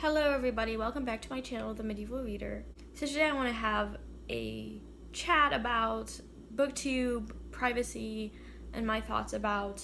Hello everybody, welcome back to my channel, The Medieval Reader. So today I want to have a chat about BookTube, privacy, and my thoughts about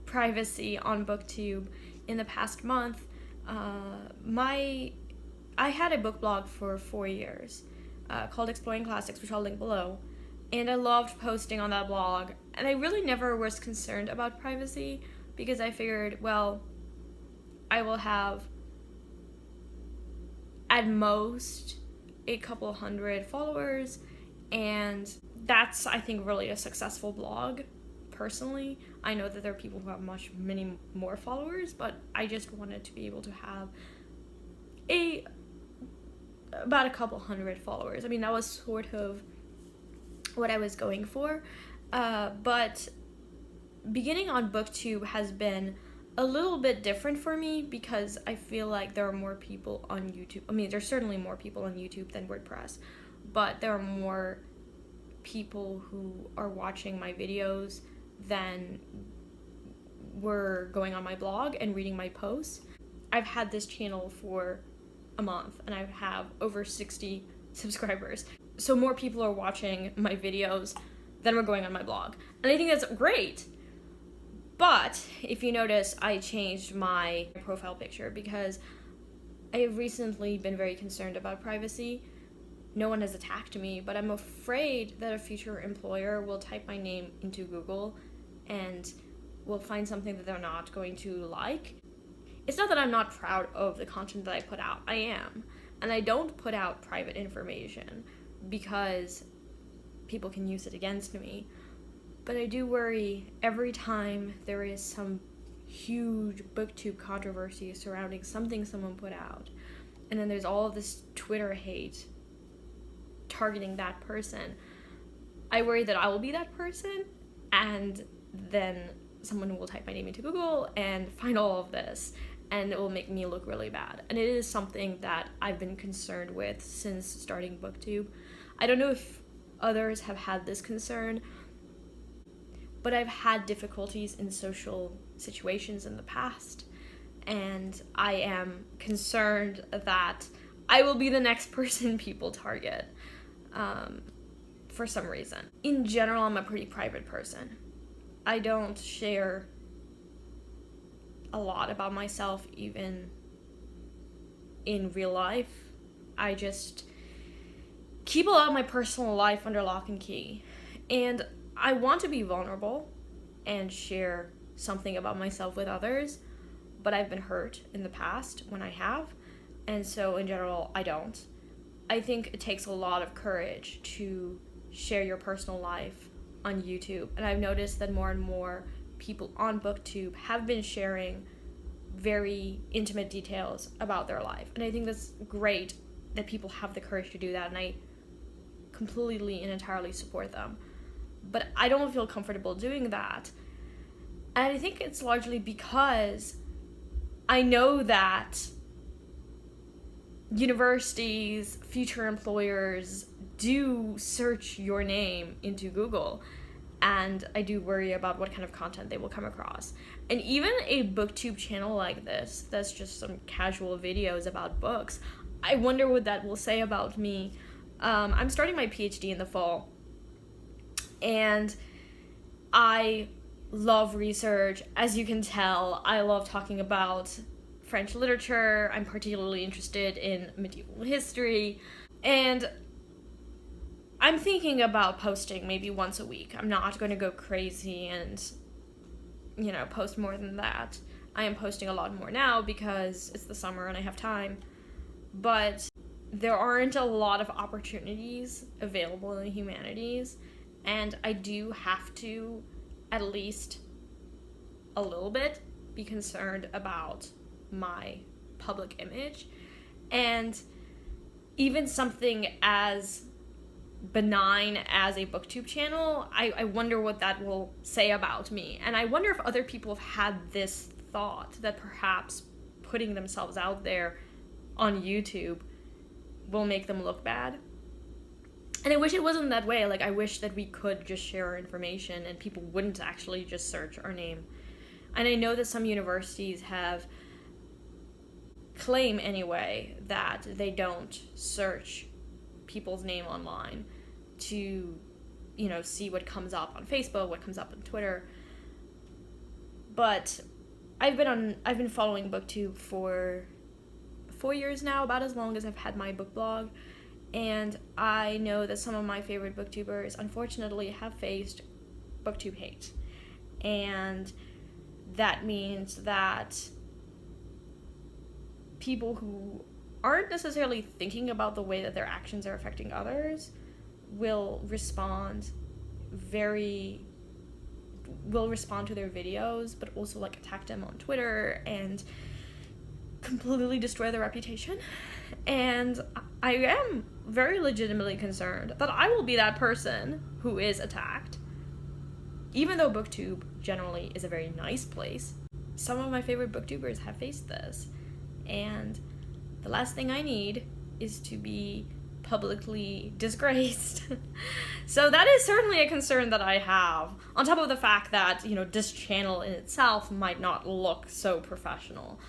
privacy on BookTube. In the past month, I had a book blog for 4 years called Exploring Classics, which I'll link below, and I loved posting on that blog, and I really never was concerned about privacy because I figured, well, I will have at most a couple hundred followers, and that's, I think, really a successful blog. Personally, I know that there are people who have many more followers, but I just wanted to be able to have about a couple hundred followers. I mean, that was sort of what I was going for, but beginning on BookTube has been a little bit different for me because I feel like there are more people on YouTube. I mean, there's certainly more people on YouTube than WordPress, but there are more people who are watching my videos than were going on my blog and reading my posts. I've had this channel for a month and I have over 60 subscribers. So more people are watching my videos than were going on my blog. And I think that's great. But if you notice, I changed my profile picture because I have recently been very concerned about privacy. No one has attacked me, but I'm afraid that a future employer will type my name into Google and will find something that they're not going to like. It's not that I'm not proud of the content that I put out. I am. And I don't put out private information because people can use it against me. But I do worry every time there is some huge BookTube controversy surrounding something someone put out, and then there's all of this Twitter hate targeting that person. I worry that I will be that person, and then someone will type my name into Google and find all of this, and it will make me look really bad. And it is something that I've been concerned with since starting BookTube. I don't know if others have had this concern, but I've had difficulties in social situations in the past, and I am concerned that I will be the next person people target for some reason. In general, I'm a pretty private person. I don't share a lot about myself, even in real life. I just keep a lot of my personal life under lock and key, and I want to be vulnerable and share something about myself with others, but I've been hurt in the past when I have, and so in general, I don't. I think it takes a lot of courage to share your personal life on YouTube, and I've noticed that more and more people on BookTube have been sharing very intimate details about their life, and I think that's great that people have the courage to do that, and I completely and entirely support them. But I don't feel comfortable doing that. And I think it's largely because I know that universities, future employers do search your name into Google. And I do worry about what kind of content they will come across. And even a BookTube channel like this, that's just some casual videos about books, I wonder what that will say about me. I'm starting my PhD in the fall. And I love research. As you can tell, I love talking about French literature. I'm particularly interested in medieval history. And I'm thinking about posting maybe once a week. I'm not going to go crazy and, post more than that. I am posting a lot more now because it's the summer and I have time. But there aren't a lot of opportunities available in the humanities. And I do have to, at least a little bit, be concerned about my public image. And even something as benign as a BookTube channel, I wonder what that will say about me. And I wonder if other people have had this thought that perhaps putting themselves out there on YouTube will make them look bad. And I wish it wasn't that way. Like, I wish that we could just share our information and people wouldn't actually just search our name. And I know that some universities have claim anyway that they don't search people's name online to, you know, see what comes up on Facebook, what comes up on Twitter. But I've been following BookTube for 4 years now, about as long as I've had my book blog, and I know that some of my favorite booktubers unfortunately have faced BookTube hate. And that means that people who aren't necessarily thinking about the way that their actions are affecting others will respond to their videos, but also like attack them on Twitter and completely destroy their reputation. And I am very legitimately concerned that I will be that person who is attacked. Even though BookTube generally is a very nice place, some of my favorite booktubers have faced this, and the last thing I need is to be publicly disgraced. So that is certainly a concern that I have, on top of the fact that, you know, this channel in itself might not look so professional.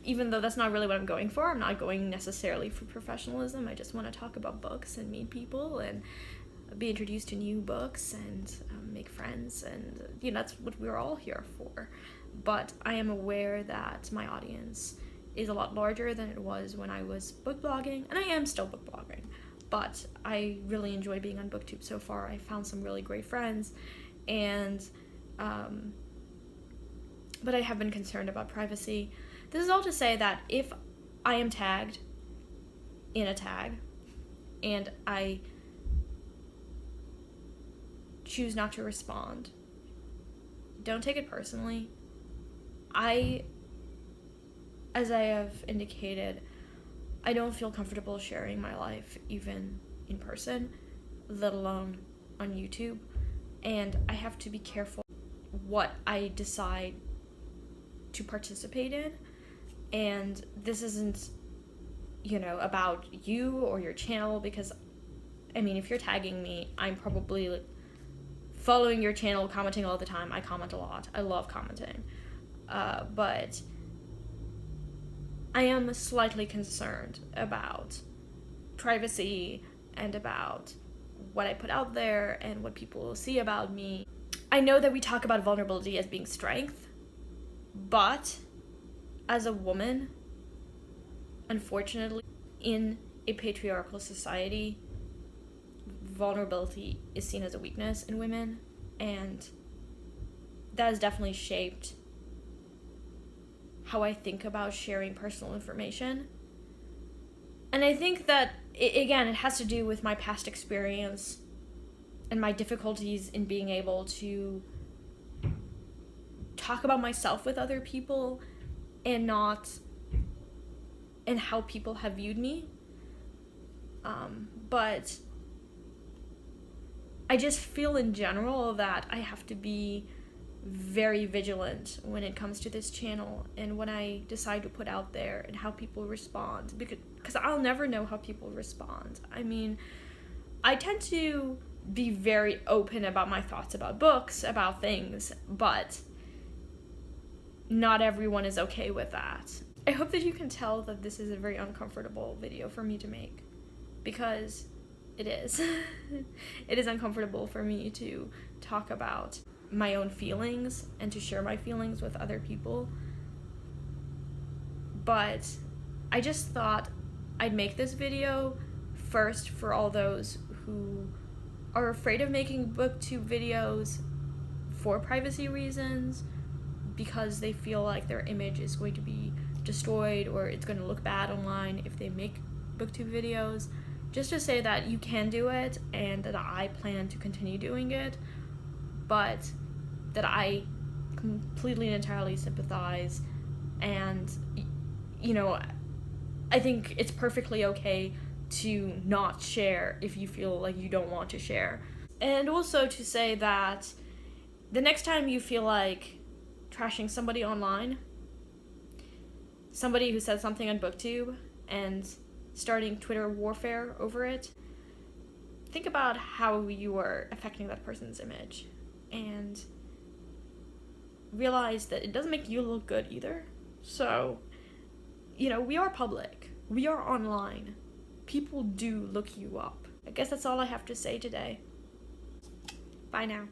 Even though that's not really what I'm going for. I'm not going necessarily for professionalism. I just want to talk about books and meet people and be introduced to new books and make friends, and, you know, that's what we're all here for. But I am aware that my audience is a lot larger than it was when I was book blogging, and I am still book blogging, but I really enjoy being on BookTube so far. I found some really great friends, and but I have been concerned about privacy. This is all to say that if I am tagged in a tag and I choose not to respond, don't take it personally. As I have indicated, I don't feel comfortable sharing my life even in person, let alone on YouTube, and I have to be careful what I decide to participate in. And this isn't, you know, about you or your channel, because, I mean, if you're tagging me, I'm probably like following your channel, commenting all the time. I comment a lot. I love commenting. But I am slightly concerned about privacy and about what I put out there and what people will see about me. I know that we talk about vulnerability as being strength, but as a woman, unfortunately, in a patriarchal society, vulnerability is seen as a weakness in women, and that has definitely shaped how I think about sharing personal information. And I think that, it has to do with my past experience and my difficulties in being able to talk about myself with other people and how people have viewed me. But I just feel in general that I have to be very vigilant when it comes to this channel and when I decide to put out there and how people respond, because I'll never know how people respond. I mean, I tend to be very open about my thoughts about books, about things, but not everyone is okay with that. I hope that you can tell that this is a very uncomfortable video for me to make, because it is. It is uncomfortable for me to talk about my own feelings and to share my feelings with other people. But I just thought I'd make this video first for all those who are afraid of making BookTube videos for privacy reasons, because they feel like their image is going to be destroyed or it's going to look bad online if they make BookTube videos. Just to say that you can do it and that I plan to continue doing it, but that I completely and entirely sympathize, and, you know, I think it's perfectly okay to not share if you feel like you don't want to share. And also to say that the next time you feel like trashing somebody online, somebody who said something on BookTube, and starting Twitter warfare over it, think about how you are affecting that person's image, and realize that it doesn't make you look good either. So you know, we are public. We are online. People do look you up. I guess that's all I have to say today. Bye now.